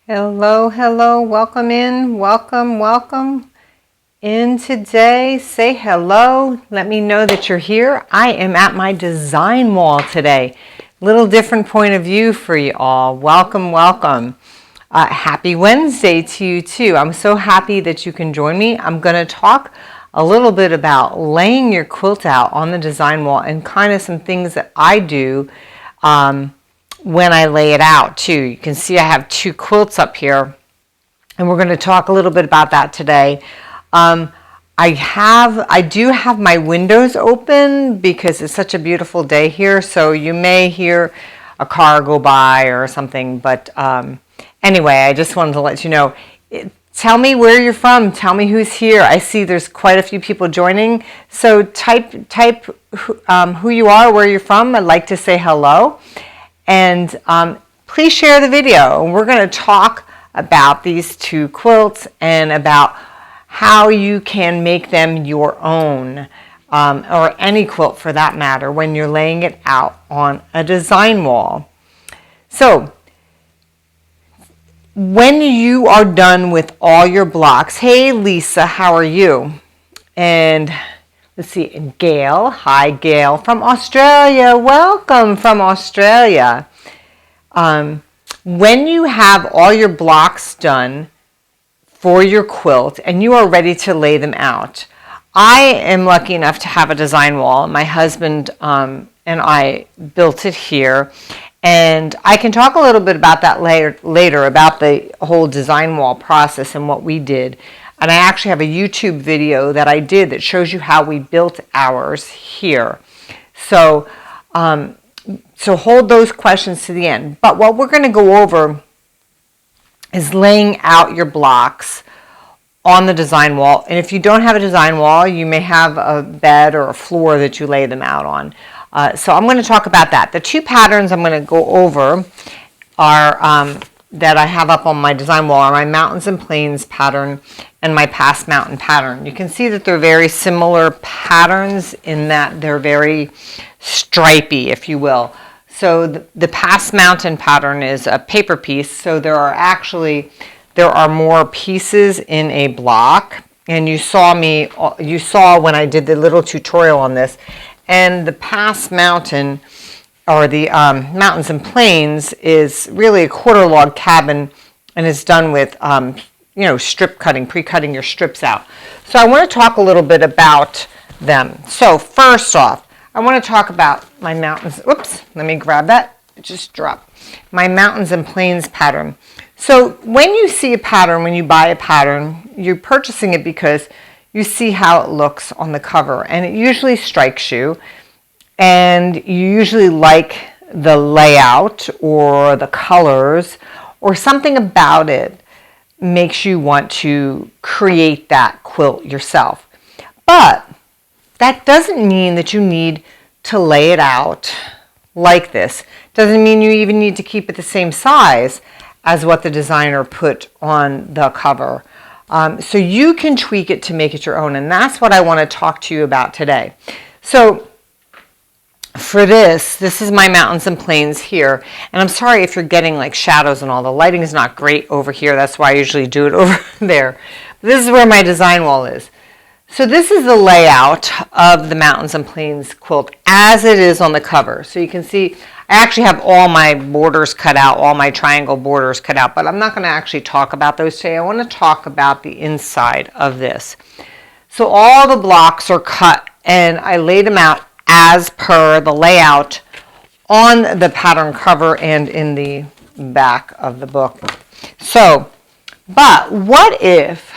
Hello, hello, welcome in, welcome in today. Say hello, let me know that you're here. I am at my design wall today. Little different point of view for you all. Welcome. Happy Wednesday to you too. I'm so happy that you can join me. I'm going to talk a little bit about laying your quilt out on the design wall and kind of some things that I do when I lay it out too. You can see I have two quilts up here, and we're going to talk a little bit about that today. I do have my windows open because it's such a beautiful day here, so you may hear a car go by or something, but anyway, I just wanted to let you know. Tell me where you're from. Tell me who's here. I see there's quite a few people joining, so type who you are, where you're from. I'd like to say hello. And please share the video. We're going to talk about these two quilts and about how you can make them your own, or any quilt for that matter, when you're laying it out on a design wall. So when you are done with all your blocks, hey Lisa, how are you? And let's see, and Gail, hi Gail from Australia, welcome from Australia. When you have all your blocks done for your quilt and you are ready to lay them out, I am lucky enough to have a design wall. My husband and I built it here, and I can talk a little bit about that later about the whole design wall process and what we did. And I actually have a YouTube video that I did that shows you how we built ours here. So, so hold those questions to the end. But what we're going to go over is laying out your blocks on the design wall. And if you don't have a design wall, you may have a bed or a floor that you lay them out on. So I'm going to talk about that. The two patterns I'm going to go over are that I have up on my design wall are my Mountains and Plains pattern and my Past Mountain pattern. You can see that they're very similar patterns in that they're very stripy, if you will. So the Past Mountain pattern is a paper piece, so there are more pieces in a block, and you saw when I did the little tutorial on this. And the Past Mountain, or the Mountains and Plains, is really a quarter log cabin, and is done with strip cutting, pre-cutting your strips out. So I want to talk a little bit about them. So first off, I want to talk about my mountains. Oops, let me grab that. It just dropped. My Mountains and Plains pattern. So when you see a pattern, when you buy a pattern, you're purchasing it because you see how it looks on the cover, and it usually strikes you, and you usually like the layout or the colors or something about it makes you want to create that quilt yourself. But that doesn't mean that you need to lay it out like this. Doesn't mean you even need to keep it the same size as what the designer put on the cover. So you can tweak it to make it your own, and that's what I want to talk to you about today. So for this is my Mountains and Plains here, and I'm sorry if you're getting like shadows and all. The lighting is not great over here. That's why I usually do it over there. But this is where my design wall is. So this is the layout of the Mountains and Plains quilt as it is on the cover. So you can see I actually have all my borders cut out, all my triangle borders cut out, but I'm not going to actually talk about those today. I want to talk about the inside of this. So all the blocks are cut, and I laid them out as per the layout on the pattern cover and in the back of the book. So, but what if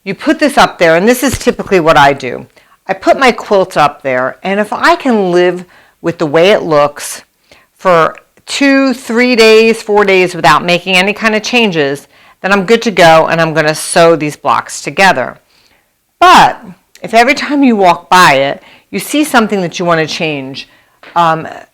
you put this up there, and this is typically what I do. I put my quilt up there, and if I can live with the way it looks for 2, 3 days, 4 days without making any kind of changes, then I'm good to go, and I'm going to sew these blocks together. But if every time you walk by it, you see something that you want to change, by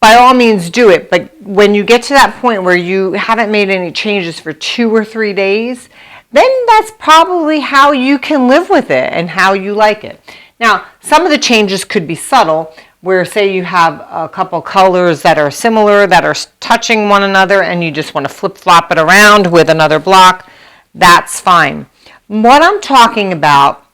all means do it. But when you get to that point where you haven't made any changes for 2 or 3 days, then that's probably how you can live with it and how you like it. Now, some of the changes could be subtle, where say you have a couple colors that are similar, that are touching one another, and you just want to flip-flop it around with another block, that's fine. What I'm talking about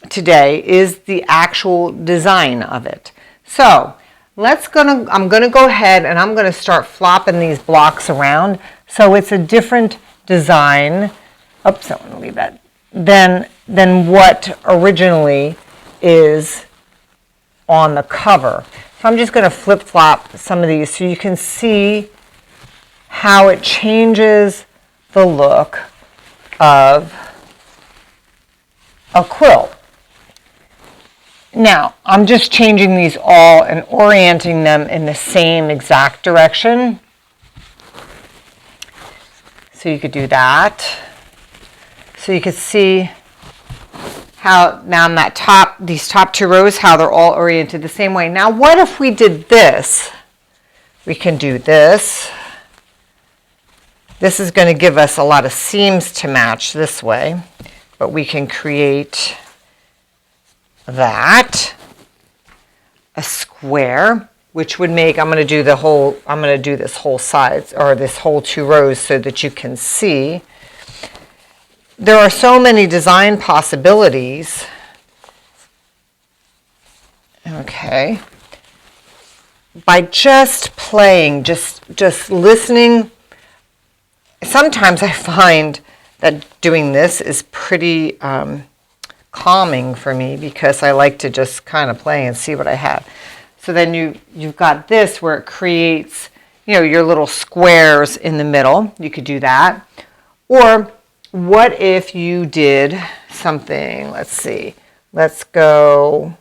today is the actual design of it. So I'm going to go ahead and I'm going to start flopping these blocks around so it's a different design. Oops, I want to leave that. Than what originally is on the cover. So I'm just going to flip-flop some of these so you can see how it changes the look of a quilt. Now, I'm just changing these all and orienting them in the same exact direction. So you could do that. So you could see how now in these top two rows, how they're all oriented the same way. Now, what if we did this? We can do this. This is going to give us a lot of seams to match this way, but we can create that, a square, which would make, I'm going to do this whole sides, or this whole two rows so that you can see. There are so many design possibilities. Okay. By just playing, just listening, sometimes I find that doing this is pretty calming for me because I like to just kind of play and see what I have. So then you've got this where it creates, your little squares in the middle. You could do that. Or what if you did something, let's see, let's do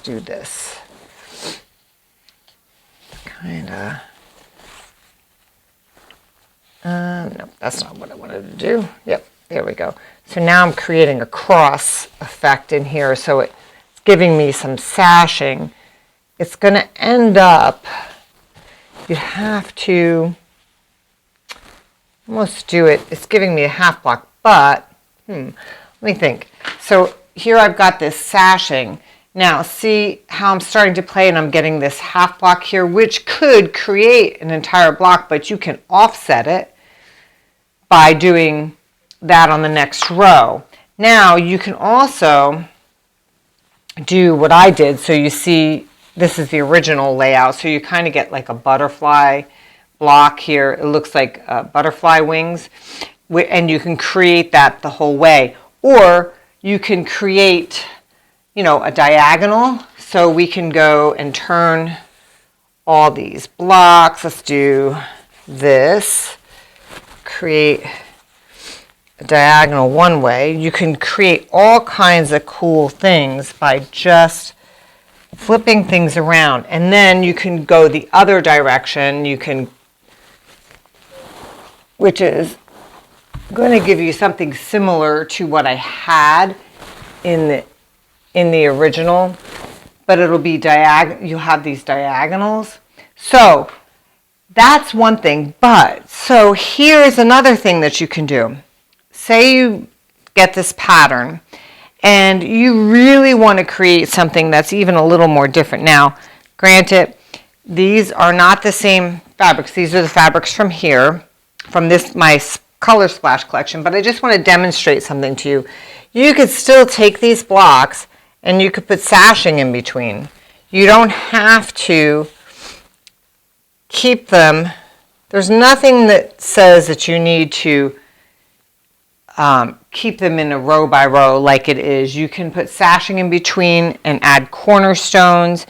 this. Kinda. No, that's not what I wanted to do. Yep, there we go. So now I'm creating a cross effect in here, so it's giving me some sashing. It's going to end up, you have to almost do it. It's giving me a half block, but let me think. So here I've got this sashing. Now see how I'm starting to play and I'm getting this half block here, which could create an entire block, but you can offset it by doing that on the next row. Now you can also do what I did. So you see, this is the original layout. So you kind of get like a butterfly block here. It looks like butterfly wings, and you can create that the whole way. Or you can create, a diagonal. So we can go and turn all these blocks. Let's do this. Create a diagonal one way. You can create all kinds of cool things by just flipping things around. And then you can go the other direction. Which is going to give you something similar to what I had in the original, but it'll be you'll have these diagonals. So that's one thing, but so here's another thing that you can do. Say you get this pattern and you really want to create something that's even a little more different. Now, granted, these are not the same fabrics. These are the fabrics from here, from my Color Splash collection, but I just want to demonstrate something to you. You could still take these blocks and you could put sashing in between. You don't have to keep them. There's nothing that says that you need to keep them in a row by row like it is. You can put sashing in between and add cornerstones.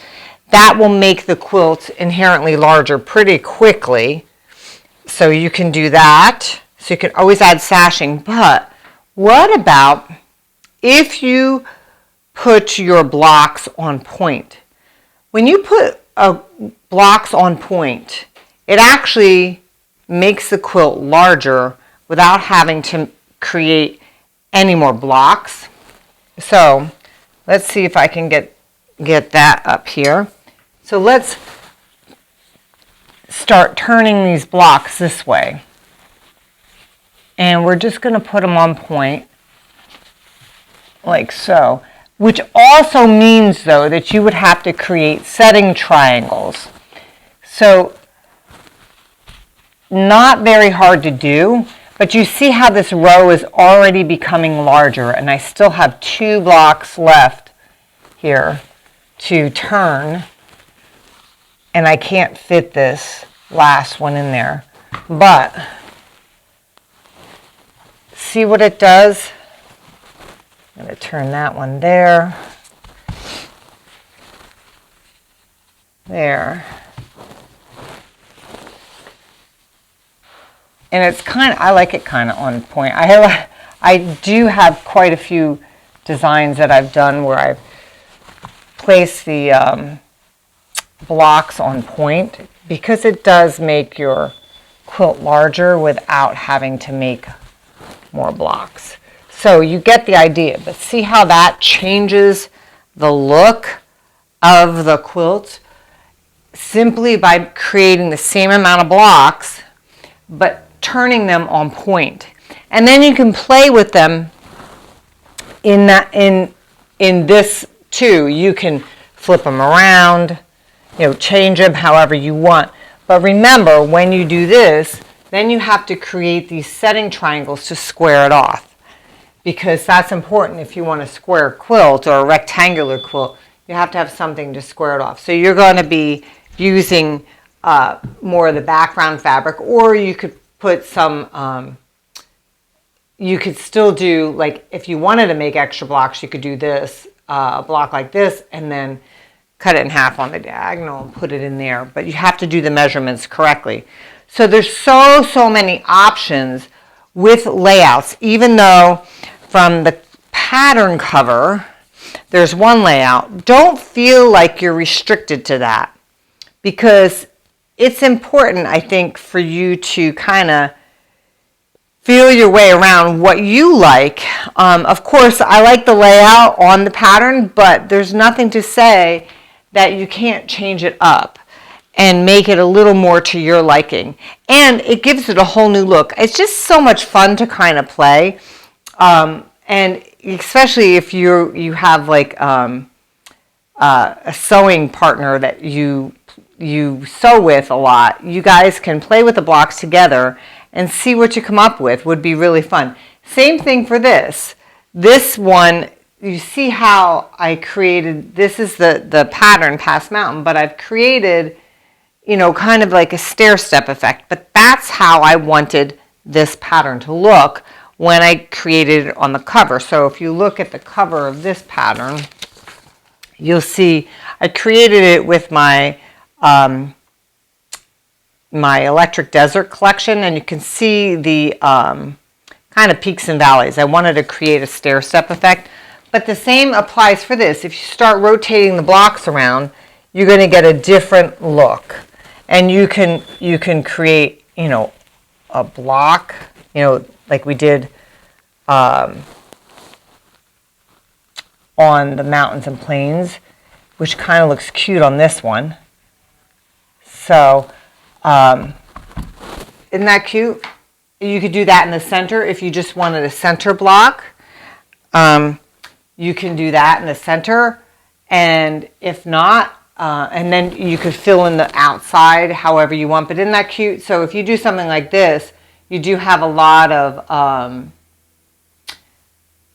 That will make the quilt inherently larger pretty quickly. So you can do that. So you can always add sashing. But what about if you put your blocks on point? When you put blocks on point, it actually makes the quilt larger without having to create any more blocks. So let's see if I can get that up here. So let's start turning these blocks this way. And we're just going to put them on point like so. which also means, though, that you would have to create setting triangles. So not very hard to do, but you see how this row is already becoming larger, and I still have 2 blocks left here to turn, and I can't fit this last one in there. But see what it does? I'm going to turn that one there. There. And it's kind of, I like it kind of on point. I do have quite a few designs that I've done where I've placed the blocks on point, because it does make your quilt larger without having to make more blocks. So you get the idea, but see how that changes the look of the quilt simply by creating the same amount of blocks but turning them on point. And then you can play with them in that in this too. You can flip them around, change them however you want. But remember, when you do this, then you have to create these setting triangles to square it off, because that's important. If you want a square quilt or a rectangular quilt, you have to have something to square it off. So you're going to be using more of the background fabric, or you could put some, you could still do, like if you wanted to make extra blocks, you could do this, a block like this, and then cut it in half on the diagonal and put it in there. But you have to do the measurements correctly. So there's so many options with layouts, even though from the pattern cover, there's one layout. Don't feel like you're restricted to that, because it's important, I think, for you to kind of feel your way around what you like. Of course, I like the layout on the pattern, but there's nothing to say that you can't change it up and make it a little more to your liking. And it gives it a whole new look. It's just so much fun to kind of play. And especially if you have like a sewing partner that you sew with a lot, you guys can play with the blocks together and see what you come up with. Would be really fun. Same thing for this. This one, you see how I created, this is the pattern Past Mountain, but I've created, kind of like a stair-step effect. But that's how I wanted this pattern to look when I created it on the cover. So if you look at the cover of this pattern, you'll see I created it with my my Electric Desert collection, and you can see the kind of peaks and valleys. I wanted to create a stair-step effect, but the same applies for this. If you start rotating the blocks around, you're going to get a different look, and you can create a block, like we did on the mountains and plains, which kind of looks cute on this one. So isn't that cute? You could do that in the center if you just wanted a center block. You can do that in the center, and if not, and then you could fill in the outside however you want. But isn't that cute? So if you do something like this, you do have a lot of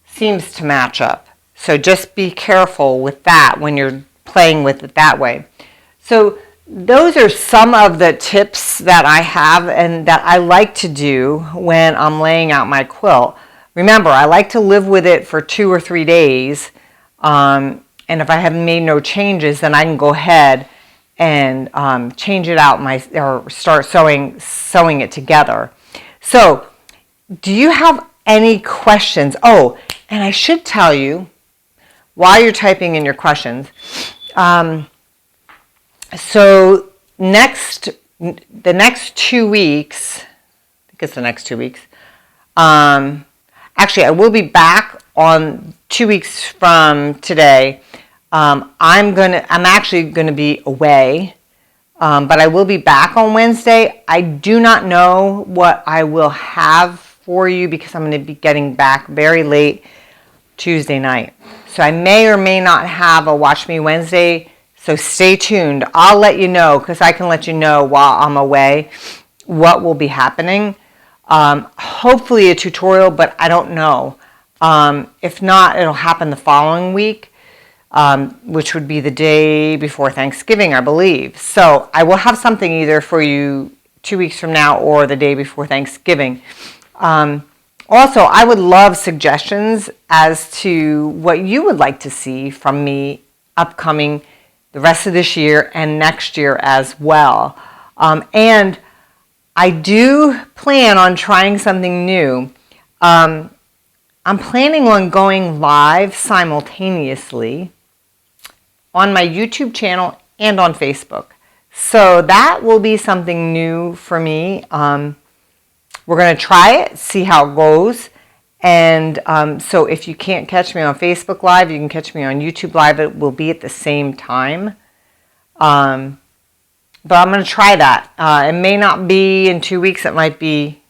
seams to match up. So just be careful with that when you're playing with it that way. So those are some of the tips that I have and that I like to do when I'm laying out my quilt. Remember, I like to live with it for 2 or 3 days. And if I have made no changes, then I can go ahead and change it out or start sewing it together. So, do you have any questions? Oh, and I should tell you, while you're typing in your questions, so the next 2 weeks, I think it's the next 2 weeks, actually I will be back on 2 weeks from today. I'm actually gonna be away, but I will be back on Wednesday. I do not know what I will have for you because I'm going to be getting back very late Tuesday night. So I may or may not have a Watch Me Wednesday, so stay tuned. I'll let you know, because I can let you know while I'm away what will be happening. Hopefully a tutorial, but I don't know. If not, it'll happen the following week, which would be the day before Thanksgiving, I believe. So I will have something either for you 2 weeks from now or the day before Thanksgiving. Also, I would love suggestions as to what you would like to see from me upcoming the rest of this year and next year as well. And I do plan on trying something new. I'm planning on going live simultaneously on my YouTube channel and on Facebook. So that will be something new for me. We're going to try it, see how it goes. And so if you can't catch me on Facebook Live, you can catch me on YouTube Live. It will be at the same time. But I'm going to try that. It may not be in 2 weeks. It might be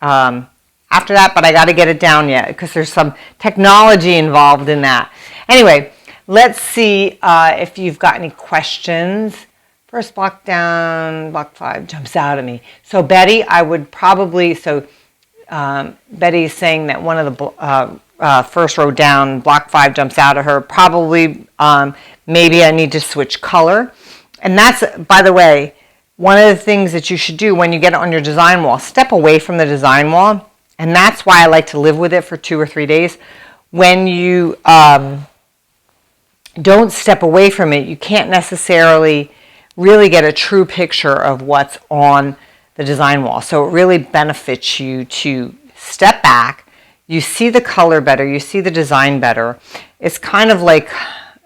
after that, but I got to get it down yet because there's some technology involved in that. Anyway, let's see if you've got any questions. First block down, block 5 jumps out at me. So Betty, I would probably, Betty is saying that one of the first row down, block 5 jumps out at her. Probably, maybe I need to switch color. And that's, by the way, one of the things that you should do when you get it on your design wall. Step away from the design wall. And that's why I like to live with it for 2 or 3 days. When you don't step away from it, you can't necessarily really get a true picture of what's on the design wall. So it really benefits you to step back. You see the color better. You see the design better. It's kind of like,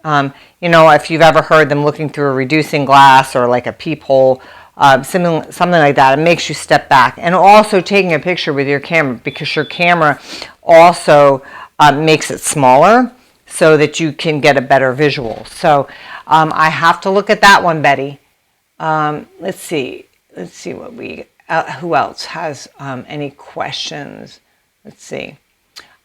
if you've ever heard them looking through a reducing glass or like a peephole, something like that. It makes you step back. And also taking a picture with your camera, because your camera also makes it smaller so that you can get a better visual. So I have to look at that one, Betty. Let's see what who else has any questions. Let's see.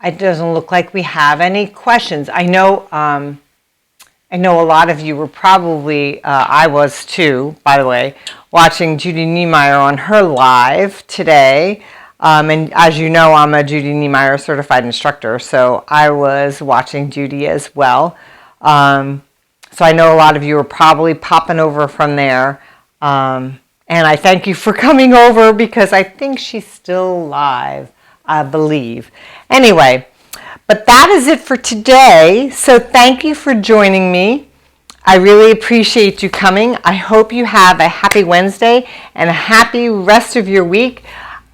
It doesn't look like we have any questions. I know a lot of you were probably, I was too, by the way, watching Judy Niemeyer on her live today. And as you know, I'm a Judy Niemeyer certified instructor, so I was watching Judy as well. So I know a lot of you are probably popping over from there. And I thank you for coming over because I think she's still live, I believe. Anyway, but that is it for today. So thank you for joining me. I really appreciate you coming. I hope you have a happy Wednesday and a happy rest of your week.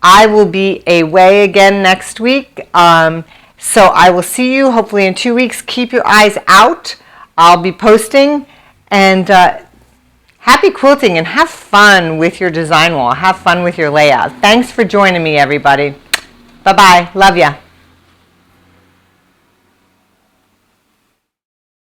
I will be away again next week. So I will see you hopefully in 2 weeks. Keep your eyes out. I'll be posting. And happy quilting and have fun with your design wall. Have fun with your layout. Thanks for joining me, everybody. Bye-bye. Love ya.